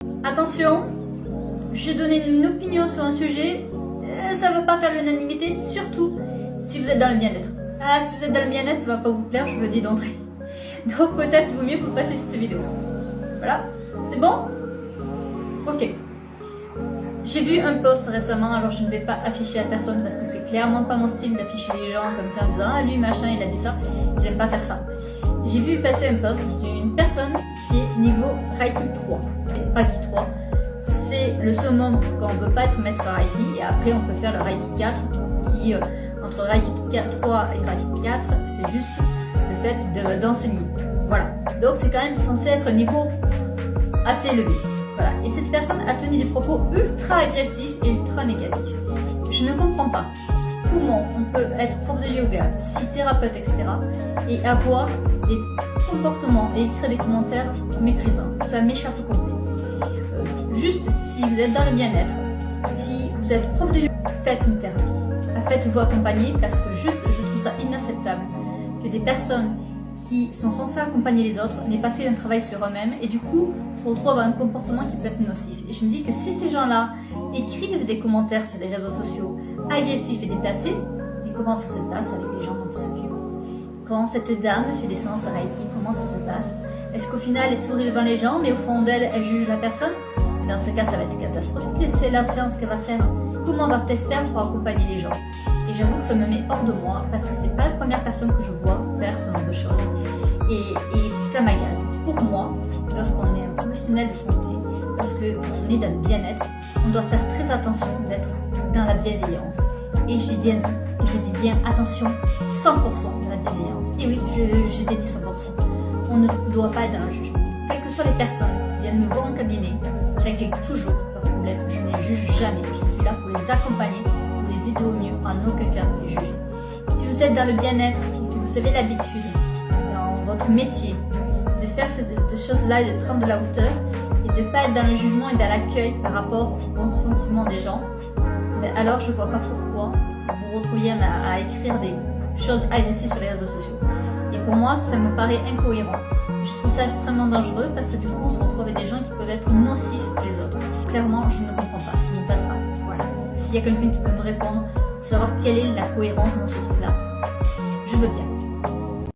Attention, je donne une opinion sur un sujet, ça ne veut pas faire l'unanimité, surtout si vous êtes dans le bien-être. Ah, si vous êtes dans le bien-être, ça ne va pas vous plaire, je le dis d'entrée. Donc peut-être vaut mieux que vous passiez cette vidéo. Voilà, c'est bon? Ok. J'ai vu un post récemment, alors je ne vais pas afficher à personne parce que c'est clairement pas mon style d'afficher les gens comme ça en disant ah lui machin il a dit ça, j'aime pas faire ça. J'ai vu passer un post d'une personne qui est niveau Reiki 3. Reiki 3, c'est le summum quand on veut pas être maître Reiki et après on peut faire le Reiki 4 qui entre Reiki 3 et Reiki 4 c'est juste le fait d'enseigner. Voilà, donc c'est quand même censé être un niveau assez élevé. Voilà. Et cette personne a tenu des propos ultra agressifs et ultra négatifs. Je ne comprends pas comment on peut être prof de yoga, psychothérapeute, etc. et avoir des comportements et écrire des commentaires méprisants. Ça m'échappe complet. Juste si vous êtes dans le bien-être, si vous êtes prof de yoga, faites une thérapie. Faites-vous accompagner parce que juste je trouve ça inacceptable que des personnes qui sont censés accompagner les autres n'aient pas fait un travail sur eux-mêmes et du coup se retrouvent avec un comportement qui peut être nocif. Et je me dis que si ces gens-là écrivent des commentaires sur les réseaux sociaux agressifs et déplacés, mais comment ça se passe avec les gens dont ils s'occupent? Quand cette dame fait des séances à Reiki, comment ça se passe? Est-ce qu'au final elle sourit devant les gens mais au fond d'elle, elle juge la personne? Dans ce cas, ça va être catastrophique. Et c'est la séance qu'elle va faire. Comment va-t-elle faire pour accompagner les gens? Et j'avoue que ça me met hors de moi parce que c'est pas la première personne que je vois faire ce genre de choses. Et ça m'agace. Pour moi, lorsqu'on est un professionnel de santé, lorsqu'on est dans le bien-être, on doit faire très attention d'être dans la bienveillance. Et j'ai bien dit, et je dis bien attention, 100% de la bienveillance. Et oui, je l'ai dit 100%. On ne doit pas être dans le jugement. Quelles que soient les personnes qui viennent me voir en cabinet, j'accueille toujours leurs problèmes, je ne les juge jamais. Je suis là pour les accompagner, pour les aider au mieux, en aucun cas pour les juger. Si vous êtes dans le bien-être et que vous avez l'habitude, dans votre métier, de faire ces choses-là et de prendre de la hauteur, et de ne pas être dans le jugement et dans l'accueil par rapport aux bons sentiments des gens, alors je ne vois pas pourquoi vous vous retrouviez à écrire des choses agressives sur les réseaux sociaux. Et pour moi, ça me paraît incohérent. Je trouve ça extrêmement dangereux parce que du coup, on se retrouve avec des gens qui peuvent être nocifs pour les autres. Clairement, je ne comprends pas, ça ne passe pas. Voilà. S'il y a quelqu'un qui peut me répondre, savoir quelle est la cohérence dans ce truc-là, je veux bien.